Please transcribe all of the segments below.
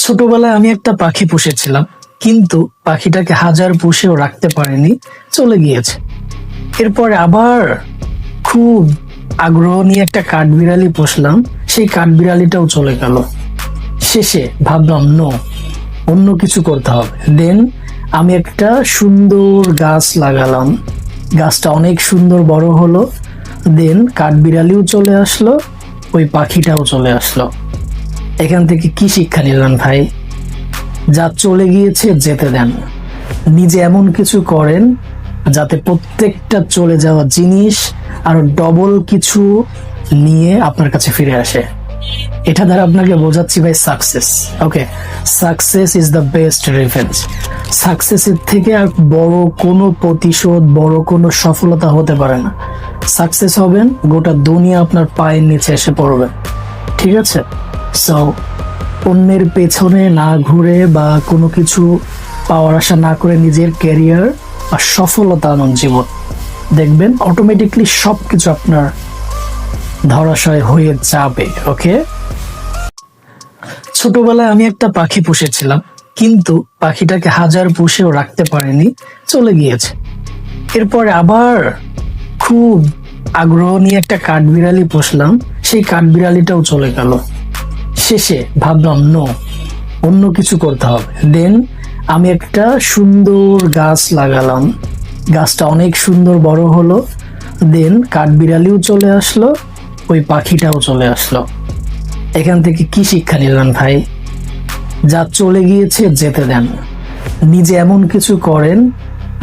ছোটবেলায় আমি একটা পাখি পুষেছিলাম, কিন্তু পাখিটাকে হাজার পুষেও রাখতে পারিনি, চলে গিয়েছে। এরপরে আবার খুব আগ্রহ নিয়ে একটা কাঠবিড়ালি পুষলাম, সেই কাঠবিড়ালিটাও চলে গেল। শেষে ভাবলাম অন্য কিছু করতে হবে। দেন আমি একটা সুন্দর গাছ লাগালাম, গাছটা অনেক সুন্দর বড় হলো। দেন কাঠবিড়ালিও চলে আসলো, ওই পাখিটাও চলে আসলো। এখান থেকে কি শিক্ষা নিলেন ভাই? যা চলে গিয়েছে যেতে দেন। নিজে এমন কিছু করেন যাতে প্রত্যেকটা চলে যাওয়া জিনিস আরো ডবল কিছু নিয়ে আপনার কাছে ফিরে আসে। এটা দ্বারা আপনাকে বোঝাচ্ছি ভাই, success. Okay, success is the best revenge. সাকসেসের থেকে আর বড় কোনো প্রতিশোধ, বড় কোনো সফলতা হতে পারে না। সাকসেস হবেন, গোটা দুনিয়া আপনার পায়ের নিচে এসে পড়বে। ঠিক আছে? সো অন্যের পেছনে না ঘুরে বা কোনো কিছু পাওয়ার আশা না করে নিজের ক্যারিয়ার আর সফলতা আনন্দ জীবন, দেখবেন অটোমেটিকলি সবকিছু আপনার ধরাশয় হয়ে যাবে। ওকে, ছোটবেলায় আমি একটা পাখি পুষেছিলাম, কিন্তু পাখিটাকে হাজার পুষেও রাখতে পারিনি, চলে গিয়েছে। এরপরে আবার খুব আগ্রহ নিয়ে একটা কাঠবিড়ালি পুষলাম, সেই কাঠবিড়ালিটাও চলে গেল। শেষে ভাবলাম অন্য কিছু করতে হবে। দেন আমি একটা সুন্দর গাছ লাগালাম, গাছটা অনেক সুন্দর বড় হলো। দেন কাঠবিড়ালিও চলে আসলো, ওই পাখিটাও চলে আসলো। এখান থেকে কি শিক্ষা নিলেন ভাই? যা চলে গিয়েছে যেতে দেন। নিজে এমন কিছু করেন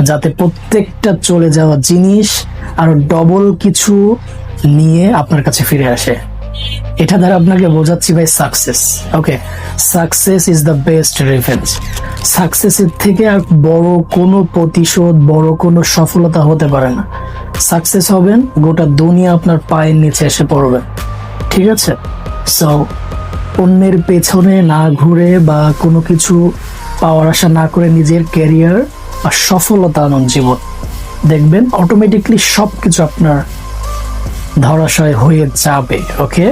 যাতে প্রত্যেকটা চলে যাওয়া জিনিস আরো ডবল কিছু নিয়ে আপনার কাছে ফিরে আসে। এটা দ্বারা আপনাকে বোঝাচ্ছি ভাই, success. Okay, success is the best revenge. সাকসেসের থেকে আর বড় কোনো প্রতিশোধ, বড় কোনো সফলতা হতে পারে না। সাকসেস হবেন, গোটা দুনিয়া আপনার পায়ের নিচে এসে পড়বে। ঠিক আছে? সো অন্যের পেছনে না ঘুরে বা কোনো কিছু পাওয়ার আশা না করে নিজের ক্যারিয়ার আর সফলতা আনন্দ জীবন, দেখবেন অটোমেটিকলি সবকিছু আপনার ধরাশয় হয়ে যাবে। ওকে।